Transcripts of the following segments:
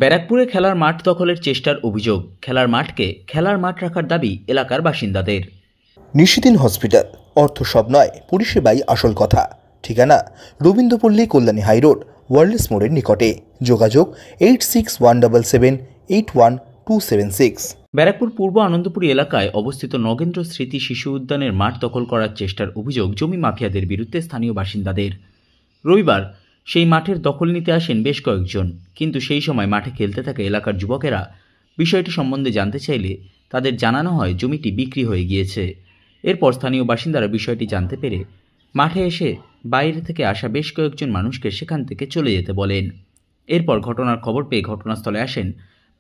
ব্যারাকপুরে খেলার মাঠ দখলের চেষ্টার অভিযোগ। খেলার মাঠকে খেলার মাঠ রাখার দাবি এলাকার বাসিন্দাদের। নিশিদিন হসপিটাল, অর্থ সব নয়, পরিষেবাই আসল কথা। ঠিকানা রবীন্দ্রপল্লী, কল্যাণী হাইরোড, ওয়ার্ল্ডস মোড়ের নিকটে। যোগাযোগ 8617881276। ব্যারাকপুর পূর্ব আনন্দপুরী এলাকায় অবস্থিত নগেন্দ্র স্মৃতি শিশু উদ্যানের মাঠ দখল করার চেষ্টার অভিযোগ জমি মাফিয়াদের বিরুদ্ধে স্থানীয় বাসিন্দাদের। রবিবার সেই মাঠের দখল নিতে আসেন বেশ কয়েকজন, কিন্তু সেই সময় মাঠে খেলতে থাকা এলাকার যুবকেরা বিষয়টি সম্বন্ধে জানতে চাইলে তাদের জানানো হয় জমিটি বিক্রি হয়ে গিয়েছে। এরপর স্থানীয় বাসিন্দারা বিষয়টি জানতে পেরে মাঠে এসে বাইরে থেকে আসা বেশ কয়েকজন মানুষকে সেখান থেকে চলে যেতে বলেন। এরপর ঘটনার খবর পেয়ে ঘটনাস্থলে আসেন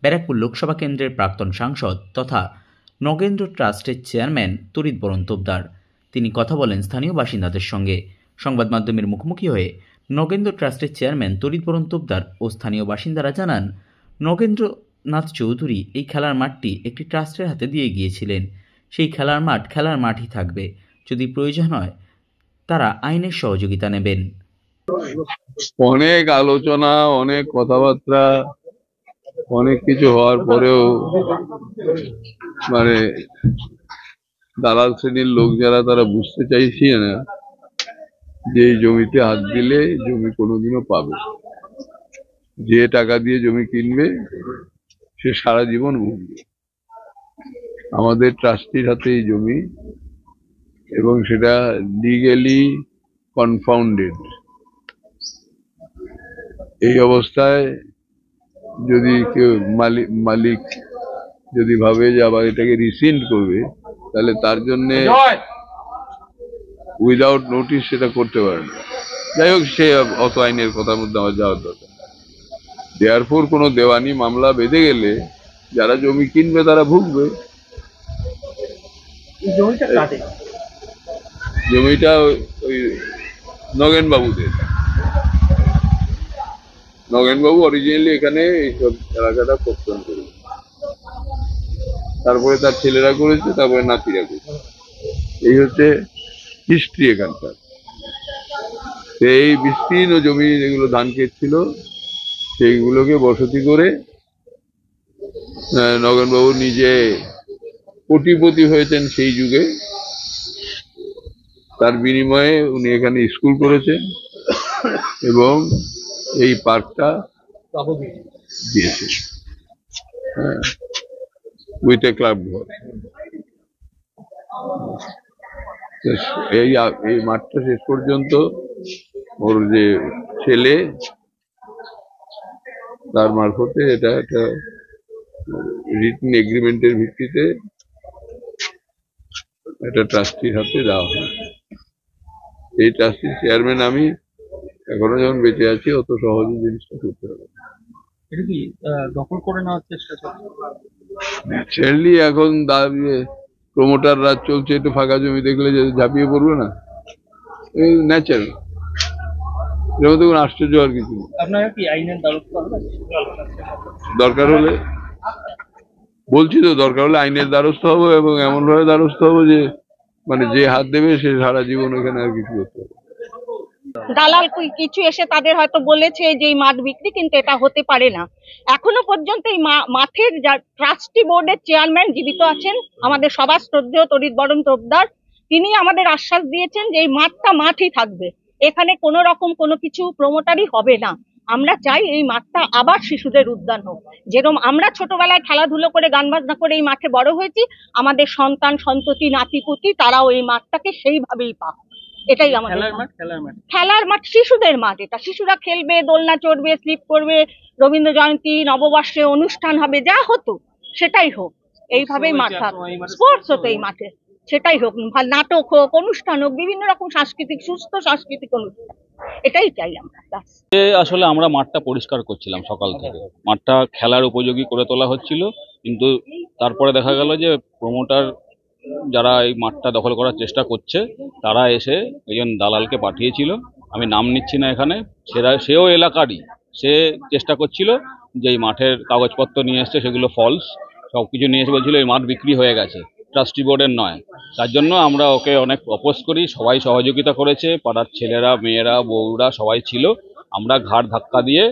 ব্যারাকপুর লোকসভা কেন্দ্রের প্রাক্তন সাংসদ তথা নগেন্দ্র ট্রাস্টের চেয়ারম্যান তরিত বরণ তোপদার। তিনি কথা বলেন স্থানীয় বাসিন্দাদের সঙ্গে। সংবাদ মাধ্যমের মুখোমুখি হয়ে নগেন্দ্র ট্রাস্টের চেয়ারম্যান তরিত বরণ তোপদার ও স্থানীয় বাসিন্দারা জানান, নগেন্দ্রনাথ চৌধুরী এই খেলার মাঠটি একটি ট্রাস্টের হাতে দিয়ে গিয়েছিলেন। সেই খেলার মাঠ খেলার মাঠই থাকবে, যদি প্রয়োজন হয় তারা আইনের সহযোগিতা নেবেন। অনেক আলোচনা, অনেক কথাবার্তা, অনেক কিছু হওয়ার পরেও দালাল শ্রেণীর লোক যারা, তারা বুঝতে চাইছি না যে এই জমিতে হাত দিলে জমি কোনোদিনও পাবে। যে টাকা দিয়ে জমি কিনবে সে সারা জীবন ভুগবে। আমাদের ট্রাস্টির হাতে এই জমি, এবং সেটা লিগ্যালি কনফাউন্ডেড। এই অবস্থায় যদি কেউ মালিক যদি ভাবে যে আবার এটাকে রিসিন্ড করবে, তাহলে তার জন্য উইদাউট নোটিশ সেটা করতে পারে না। যাই হোক, সে অত আইনের কথার মধ্যে আমার যাওয়ার দরকার। দেয়ারফোর কোনো দেওয়ানি মামলা বেঁধে গেলে যারা জমি কিনবে তারা ভুগবে। জমিটা ওই নগেনবাবুদের। নগেনবাবু অরিজিনালি এখানে এইসব এলাকাটা পত্তন করেছে, তারপরে তার ছেলেরা করেছে, তারপরে নাতিরা করেছে। এই হচ্ছে হিস্ট্রি এখানকার। এই বিস্তীর্ণ জমি যেগুলো ধান ক্ষেত ছিল, সেইগুলোকে বসতি করে নগেনবাবু নিজে কোটিপতি হয়েছেন সেই যুগে। তার বিনিময়ে উনি এখানে স্কুল করেছেন এবং এই পার্কটা দিয়েছে উইথ এ ক্লাব ঘর। এই মাঠটা শেষ পর্যন্ত ওর যে ছেলে, তার মারফতে এটা একটা রিটেন এগ্রিমেন্টের ভিত্তিতে এটা ট্রাস্টির হাতে দেওয়া হয়। এই ট্রাস্টির চেয়ারম্যান আমি। এখনো যখন বেঁচে আছি, অত সহজে জিনিসটা করতে হবে। এটা কি দখল করে নেওয়ার চেষ্টা চলছে? ন্যাচারালি এখন প্রমোটার রাজ চলছে, একটু ফাঁকা জমি দেখলে যে ঝাঁপিয়ে পড়বে না, এই ন্যাচারাল। এর মধ্যে কোনো আশ্চর্য আর কিছু নেই। আপনারা কি আইনের দ্বারস্থ হবেন? দরকার হলে, বলছি তো, দরকার হলে আইনের দ্বারস্থ হবো, এবং এমন ভাবে দ্বারস্থ হবো যে যে হাত দেবে সে সারা জীবন এখানে আর কিছু করতে হবে। দালাল কিছু এসে তাদের হয়তো বলেছে যে এই মাঠ বিক্রি, কিন্তু এটা হতে পারে না। এখনো পর্যন্ত এই মাঠের ট্রাস্টি বোর্ডের চেয়ারম্যান জীবিত আছেন, আমাদের সবার শ্রদ্ধেয় তরিত বরণ তোপদার। তিনি আমাদের আশ্বাস দিয়েছেন যে এই মাঠটা মাঠই থাকবে, এখানে কোনো রকম কোনো কিছু প্রমোটারই হবে না। আমরা চাই এই মাঠটা আবার শিশুদের উদ্যান হোক। যেরকম আমরা ছোটবেলায় খেলাধুলো করে গান বাজনা করে এই মাঠে বড় হয়েছি, আমাদের সন্তান সন্ততি নাতিপুতি তারাও এই মাঠটাকে সেইভাবেই পাক। এটাই আমাদের খেলার মাঠ, শিশুদের মাঠ। এটা শিশুরা খেলবে, দোলনা চড়বে, স্লিপ করবে, রবীন্দ্র জয়ন্তী, নববর্ষে অনুষ্ঠান হবে, যা হতো সেটাই হোক। এইভাবেই মাঠ থাক, স্পোর্টস হতো এই মাঠে, সেটাই হোক। নাটক হোক, অনুষ্ঠান হোক, বিভিন্ন রকম সাংস্কৃতিক, সুস্থ সাংস্কৃতিক অনুষ্ঠান, এটাই চাই আমরা। আসলে আমরা মাঠটা পরিষ্কার করছিলাম সকাল থেকে, মাঠটা খেলার উপযোগী করে তোলা হচ্ছিল, কিন্তু তারপরে দেখা গেল যে প্রমোটার যারা এই মাঠটা দখল করার চেষ্টা করছে, তারা এসে একজন দালালকে পাঠিয়েছিল। আমি নাম নিচ্ছি না এখানে, সেও এলাকারই। সে চেষ্টা করছিল যে এই মাঠের কাগজপত্র নিয়ে এসছে, সেগুলো ফলস, সব কিছু নিয়ে এসে বলছিল এই মাঠ বিক্রি হয়ে গেছে, ট্রাস্টি বোর্ডের নয়। তার জন্য আমরা ওকে অনেক অপোজ করি, সবাই সহযোগিতা করেছে, পাড়ার ছেলেরা, মেয়েরা, বউরা সবাই ছিল। আমরা ঘাড় ধাক্কা দিয়ে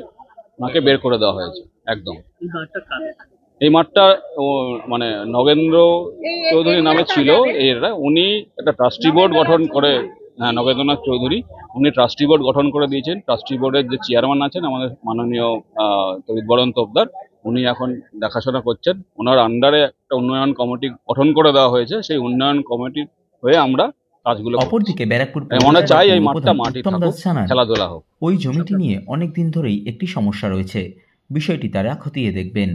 ওনাকে বের করে দেওয়া হয়েছে। একদম। এই মাঠটা কার? এই মাঠটা মানে নগেন্দ্র চৌধুরী নামে ছিল এরা, উনি একটা ট্রাস্টি বোর্ড গঠন করে, হ্যাঁ নগেন্দ্রনাথ চৌধুরী, উনি ট্রাস্টি বোর্ড গঠন করে দিয়েছেন। ট্রাস্টি বোর্ডের যে চেয়ারম্যান আছেন আমাদের মাননীয় তড়িৎবরণ তোপদার, উনি এখন দেখাশোনা করছেন। ওনার আন্ডারে একটা উন্নয়ন কমিটি গঠন করে দেওয়া হয়েছে, সেই উন্নয়ন কমিটির হয়ে আমরা কাজগুলো করছি। অপরদিকে ব্যারাকপুর আমরা চাই এই মাঠটা পৌরপ্রধান মাটি উত্তম থাকুক, দাস জানান, খেলাধুলা হোক। ওই জমিটি নিয়ে অনেক দিন ধরেই একটি সমস্যা রয়েছে, বিষয়টি তারা খতিয়ে দেখবেন।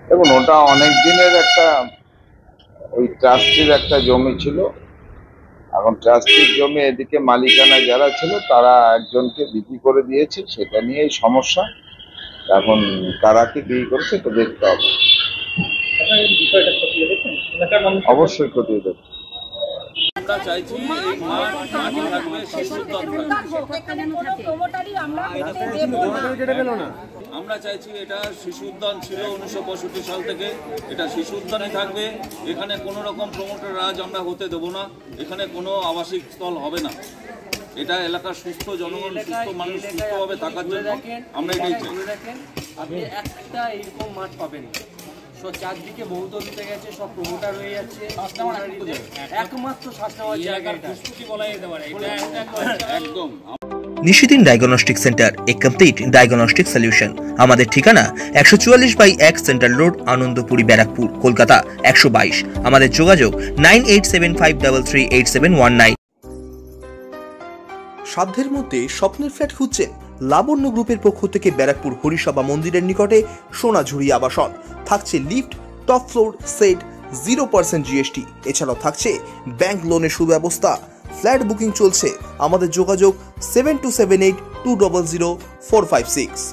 দেখুন, ওটা অনেক দিনের একটা ওই ট্রাস্টির একটা জমি ছিল। এখন ট্রাস্টির জমি এদিকে মালিকানা যারা ছিল তারা একজনকে বিক্রি করে দিয়েছে, সেটা নিয়েই সমস্যা। এখন কারা কি বিক্রি করেছে তো দেখতে হবে। অবশ্যই খতিয়ে দেখতে। আমরা চাইছি এই মাঠ মাটি থাকবে, শিশু উদ্যান থাকবে। আমরা চাইছি এটা শিশু উদ্যান ছিল 1965 সাল থেকে, এটা শিশু উদ্যানই থাকবে। এখানে কোনো রকম প্রমোটার রাজ আমরা হতে দেবো না, এখানে কোনো আবাসিক স্থল হবে না। এটা এলাকার সুস্থ জনগণ, সুস্থ মানুষ সুস্থভাবে থাকার জন্য আমরা এটাই চাই। আপনি একটা এরকম মাঠ পাবেন, সব চারদিকে বহুত দিতে গেছে, সব প্রমোটার হয়ে যাচ্ছে। একমাত্র শাসনাবাদ জায়গা বলা যেতে পারে একদম। নিশিদিন ডায়াগনস্টিক সেন্টার, এ কমপ্লিট ডায়াগনস্টিক সলিউশন। আমাদের ঠিকানা 144/1 সেন্ট্রাল রোড, আনন্দপুরি, ব্যারাকপুর, কলকাতা 122। আমাদের যোগাযোগ 9875338719। সাধ্যের মধ্যে স্বপ্নের ফ্ল্যাট খুঁজছেন? লাবণ্য গ্রুপের পক্ষ থেকে ব্যারাকপুর হরিসভা মন্দিরের নিকটে সোনাঝুরি আবাসন। থাকছে lift, top floor, set, 0% GST। এছাড়াও থাকছে ব্যাংক লোনের সুব্যবস্থা। ফ্ল্যাট বুকিং চলছে। আমাদের যোগাযোগ 7278200456।